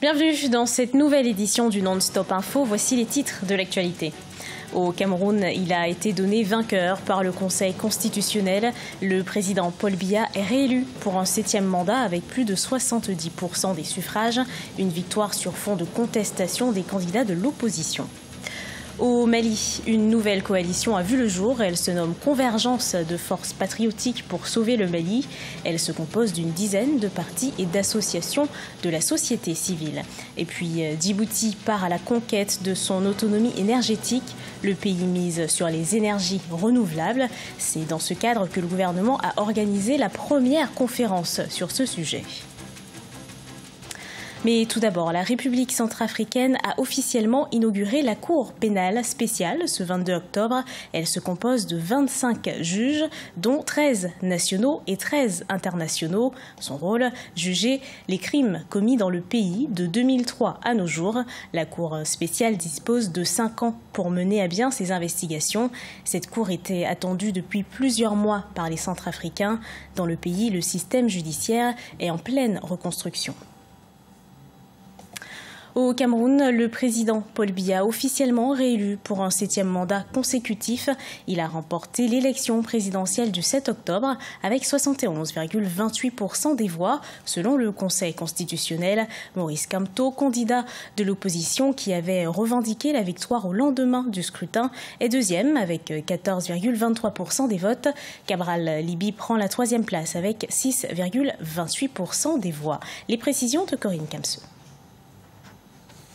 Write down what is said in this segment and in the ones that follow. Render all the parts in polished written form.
Bienvenue dans cette nouvelle édition du Non-Stop Info. Voici les titres de l'actualité. Au Cameroun, il a été donné vainqueur par le Conseil constitutionnel. Le président Paul Biya est réélu pour un 7e mandat avec plus de 70% des suffrages. Une victoire sur fond de contestation des candidats de l'opposition. Au Mali, une nouvelle coalition a vu le jour. Elle se nomme Convergence de forces patriotiques pour sauver le Mali. Elle se compose d'une dizaine de partis et d'associations de la société civile. Et puis Djibouti part à la conquête de son autonomie énergétique. Le pays mise sur les énergies renouvelables. C'est dans ce cadre que le gouvernement a organisé la première conférence sur ce sujet. Mais tout d'abord, la République centrafricaine a officiellement inauguré la Cour pénale spéciale ce 22 octobre. Elle se compose de 25 juges, dont 13 nationaux et 13 internationaux. Son rôle, juger les crimes commis dans le pays de 2003 à nos jours. La Cour spéciale dispose de 5 ans pour mener à bien ses investigations. Cette Cour était attendue depuis plusieurs mois par les Centrafricains. Dans le pays, le système judiciaire est en pleine reconstruction. Au Cameroun, le président Paul Biya, officiellement réélu pour un 7e mandat consécutif. Il a remporté l'élection présidentielle du 7 octobre avec 71,28% des voix, selon le Conseil constitutionnel. Maurice Kamto, candidat de l'opposition qui avait revendiqué la victoire au lendemain du scrutin, est deuxième avec 14,23% des votes. Cabral Libi prend la 3e place avec 6,28% des voix. Les précisions de Corinne Kamsou.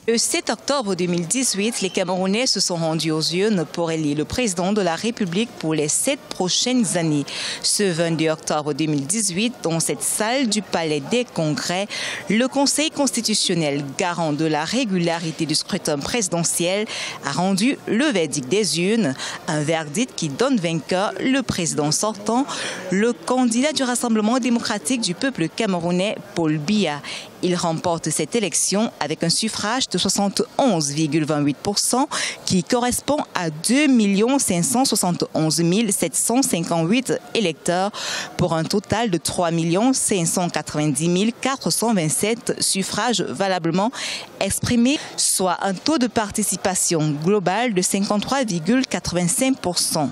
Le 7 octobre 2018, les Camerounais se sont rendus aux urnes pour élire le président de la République pour les 7 prochaines années. Ce 22 octobre 2018, dans cette salle du Palais des Congrès, le Conseil constitutionnel, garant de la régularité du scrutin présidentiel, a rendu le verdict des urnes, un verdict qui donne vainqueur le président sortant, le candidat du Rassemblement démocratique du peuple camerounais, Paul Biya. Il remporte cette élection avec un suffrage de 71,28% qui correspond à 2 571 758 électeurs pour un total de 3 590 427 suffrages valablement exprimés, soit un taux de participation global de 53,85%.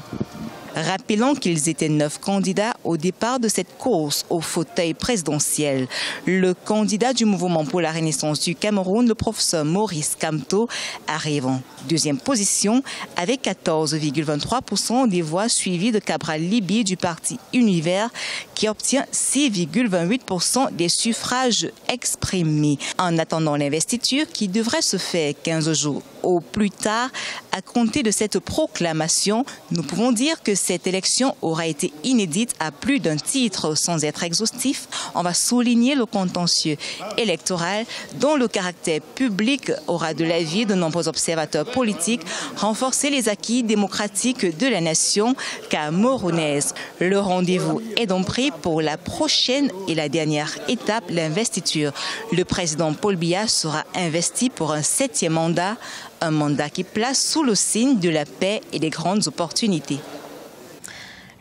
Rappelons qu'ils étaient 9 candidats au départ de cette course au fauteuil présidentiel. Le candidat du mouvement pour la renaissance du Cameroun, le professeur Maurice Kamto, arrive en 2e position avec 14,23% des voix, suivi de Cabral Libi du parti Univers qui obtient 6,28% des suffrages exprimés. En attendant l'investiture qui devrait se faire 15 jours au plus tard, à compter de cette proclamation, nous pouvons dire que cette élection aura été inédite à plus d'un titre. Sans être exhaustif, on va souligner le contentieux électoral dont le caractère public aura de l'avis de nombreux observateurs politiques renforcer les acquis démocratiques de la nation camerounaise. Le rendez-vous est donc pris pour la prochaine et la dernière étape, l'investiture. Le président Paul Biya sera investi pour un 7e mandat, un mandat qui place sous le signe de la paix et des grandes opportunités.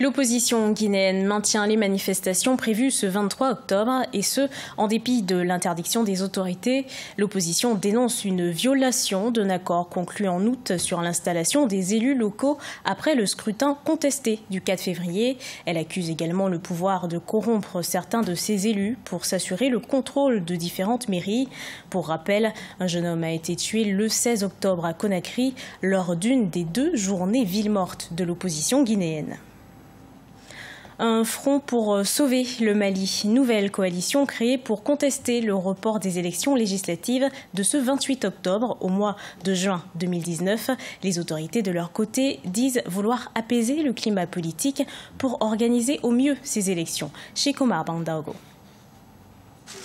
L'opposition guinéenne maintient les manifestations prévues ce 23 octobre et ce, en dépit de l'interdiction des autorités. L'opposition dénonce une violation d'un accord conclu en août sur l'installation des élus locaux après le scrutin contesté du 4 février. Elle accuse également le pouvoir de corrompre certains de ses élus pour s'assurer le contrôle de différentes mairies. Pour rappel, un jeune homme a été tué le 16 octobre à Conakry lors d'une des 2 journées ville morte de l'opposition guinéenne. Un front pour sauver le Mali. Nouvelle coalition créée pour contester le report des élections législatives de ce 28 octobre au mois de juin 2019. Les autorités de leur côté disent vouloir apaiser le climat politique pour organiser au mieux ces élections. Chez Omar Bandaogo.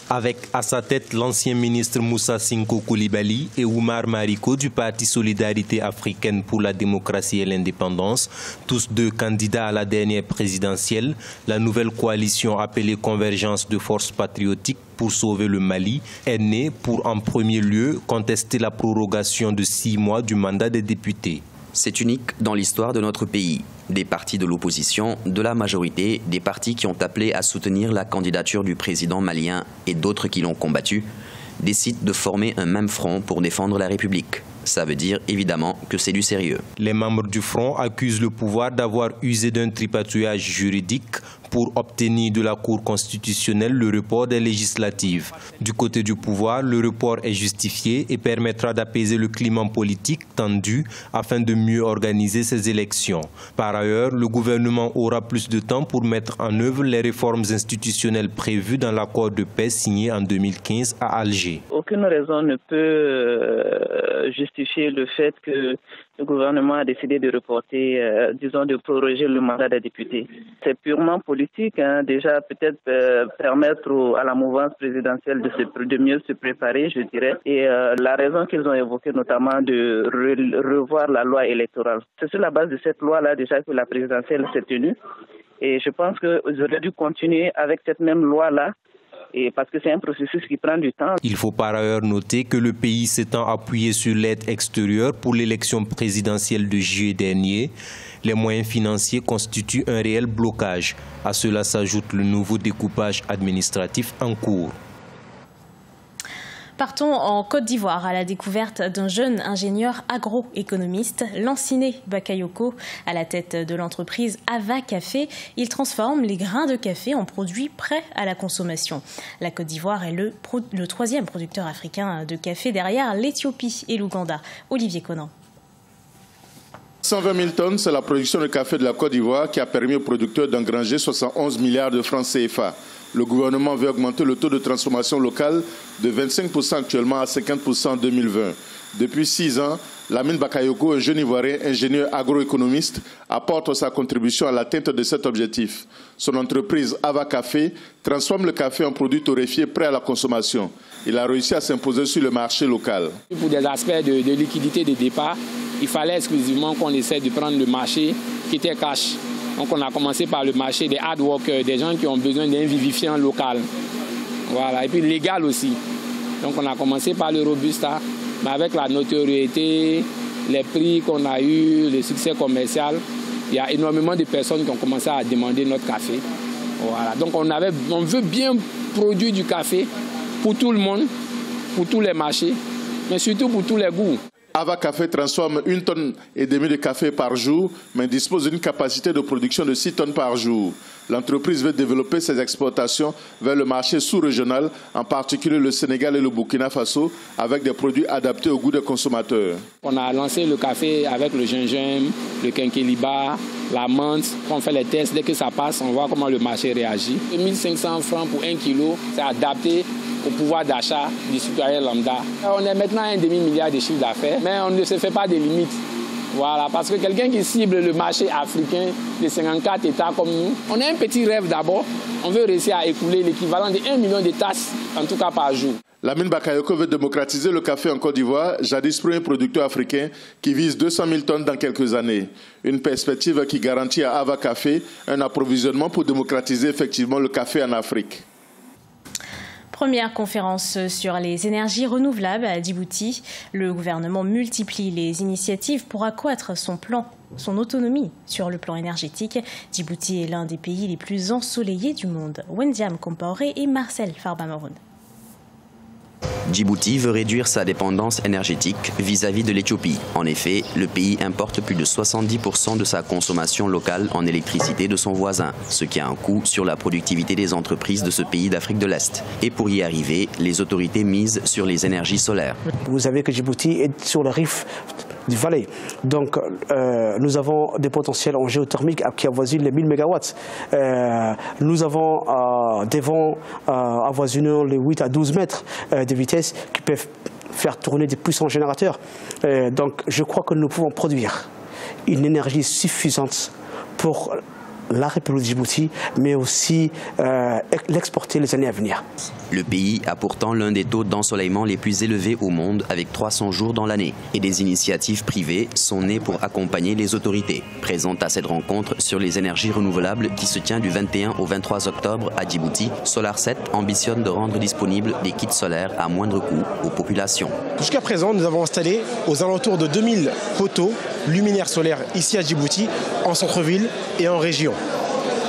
Avec à sa tête l'ancien ministre Moussa Sinko Coulibaly et Oumar Mariko du Parti Solidarité africaine pour la démocratie et l'indépendance, tous 2 candidats à la dernière présidentielle, la nouvelle coalition appelée Convergence de forces patriotiques pour sauver le Mali est née pour en premier lieu contester la prorogation de 6 mois du mandat des députés. C'est unique dans l'histoire de notre pays. Des partis de l'opposition, de la majorité, des partis qui ont appelé à soutenir la candidature du président malien et d'autres qui l'ont combattu. décident de former un même front pour défendre la République. Ça veut dire évidemment que c'est du sérieux. Les membres du front accusent le pouvoir d'avoir usé d'un tripatouillage juridique pour obtenir de la Cour constitutionnelle le report des législatives. Du côté du pouvoir, le report est justifié et permettra d'apaiser le climat politique tendu afin de mieux organiser ces élections. Par ailleurs, le gouvernement aura plus de temps pour mettre en œuvre les réformes institutionnelles prévues dans l'accord de paix signé en 2015 à Alger. Aucune raison ne peut justifier le fait que le gouvernement a décidé de reporter, de proroger le mandat des députés. C'est purement politique, hein, déjà peut-être permettre à la mouvance présidentielle de mieux se préparer, je dirais. Et la raison qu'ils ont évoquée, notamment de revoir la loi électorale. C'est sur la base de cette loi-là déjà que la présidentielle s'est tenue. Et je pense qu'ils auraient dû continuer avec cette même loi-là. Et parce que c'est un processus qui prend du temps. Il faut par ailleurs noter que le pays s'étant appuyé sur l'aide extérieure pour l'élection présidentielle de juillet dernier, les moyens financiers constituent un réel blocage. À cela s'ajoute le nouveau découpage administratif en cours. Partons en Côte d'Ivoire à la découverte d'un jeune ingénieur agroéconomiste, Lanciné Bakayoko, à la tête de l'entreprise Ava Café. Il transforme les grains de café en produits prêts à la consommation. La Côte d'Ivoire est le troisième producteur africain de café derrière l'Éthiopie et l'Ouganda. Olivier Conan. 120 000 tonnes, c'est la production de café de la Côte d'Ivoire qui a permis aux producteurs d'engranger 71 milliards de francs CFA. Le gouvernement veut augmenter le taux de transformation locale de 25% actuellement à 50% en 2020. Depuis 6 ans, Lamine Bakayoko, un jeune Ivoirien ingénieur agroéconomiste, apporte sa contribution à l'atteinte de cet objectif. Son entreprise Ava Café transforme le café en produit torréfié prêt à la consommation. Il a réussi à s'imposer sur le marché local. Pour des aspects de liquidité de départ, il fallait exclusivement qu'on essaie de prendre le marché qui était cash. Donc on a commencé par le marché des hard workers, des gens qui ont besoin d'un vivifiant local. Voilà, et puis légal aussi. Donc on a commencé par le Robusta, mais avec la notoriété, les prix qu'on a eu, le succès commercial, il y a énormément de personnes qui ont commencé à demander notre café. Voilà, donc on veut bien produire du café pour tout le monde, pour tous les marchés, mais surtout pour tous les goûts. Ava Café transforme 1,5 tonne de café par jour, mais dispose d'une capacité de production de 6 tonnes par jour. L'entreprise veut développer ses exportations vers le marché sous-régional, en particulier le Sénégal et le Burkina Faso, avec des produits adaptés au goût des consommateurs. On a lancé le café avec le gingembre, le quinqueliba, la menthe. On fait les tests, dès que ça passe, on voit comment le marché réagit. 1 500 francs pour 1 kilo, c'est adapté au pouvoir d'achat du citoyen lambda. On est maintenant à 1,5 milliard de chiffre d'affaires, mais on ne se fait pas de limites. Voilà, parce que quelqu'un qui cible le marché africain de 54 États comme nous, on a un petit rêve d'abord. On veut réussir à écouler l'équivalent de 1 million de tasses, en tout cas par jour. Lamine Bakayoko veut démocratiser le café en Côte d'Ivoire, jadis premier producteur africain qui vise 200 000 tonnes dans quelques années. Une perspective qui garantit à Ava Café un approvisionnement pour démocratiser effectivement le café en Afrique. Première conférence sur les énergies renouvelables à Djibouti. Le gouvernement multiplie les initiatives pour accroître son autonomie sur le plan énergétique. Djibouti est l'un des pays les plus ensoleillés du monde. Wendiam Compaoré et Marcel Farba-Maroun. Djibouti veut réduire sa dépendance énergétique vis-à-vis de l'Éthiopie. En effet, le pays importe plus de 70% de sa consommation locale en électricité de son voisin, ce qui a un coût sur la productivité des entreprises de ce pays d'Afrique de l'Est. Et pour y arriver, les autorités misent sur les énergies solaires. Vous savez que Djibouti est sur le rift du Valais. Donc nous avons des potentiels en géothermique qui avoisinent les 1000 MW. Nous avons des vents avoisinant les 8 à 12 mètres de vitesse qui peuvent faire tourner des puissants générateurs. Donc je crois que nous pouvons produire une énergie suffisante pour la République de Djibouti, mais aussi l'exporter les années à venir. Le pays a pourtant l'un des taux d'ensoleillement les plus élevés au monde, avec 300 jours dans l'année. Et des initiatives privées sont nées pour accompagner les autorités. Présentes à cette rencontre sur les énergies renouvelables qui se tient du 21 au 23 octobre à Djibouti, Solar7 ambitionne de rendre disponibles des kits solaires à moindre coût aux populations. Jusqu'à présent, nous avons installé aux alentours de 2000 poteaux luminaires solaires ici à Djibouti, en centre-ville et en région.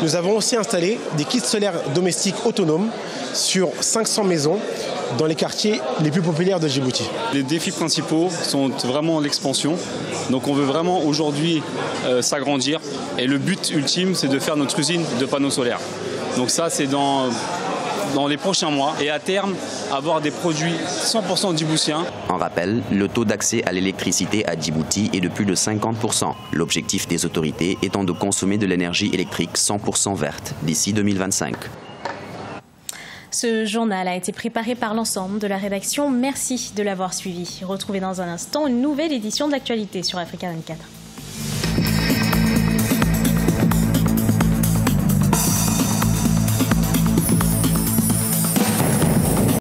Nous avons aussi installé des kits solaires domestiques autonomes sur 500 maisons dans les quartiers les plus populaires de Djibouti. Les défis principaux sont vraiment l'expansion. Donc on veut vraiment aujourd'hui s'agrandir et le but ultime c'est de faire notre usine de panneaux solaires. Donc ça c'est dans les prochains mois et à terme avoir des produits 100% djiboutiens. En rappel, le taux d'accès à l'électricité à Djibouti est de plus de 50%. L'objectif des autorités étant de consommer de l'énergie électrique 100% verte d'ici 2025. Ce journal a été préparé par l'ensemble de la rédaction. Merci de l'avoir suivi. Retrouvez dans un instant une nouvelle édition de l'actualité sur Africa 24.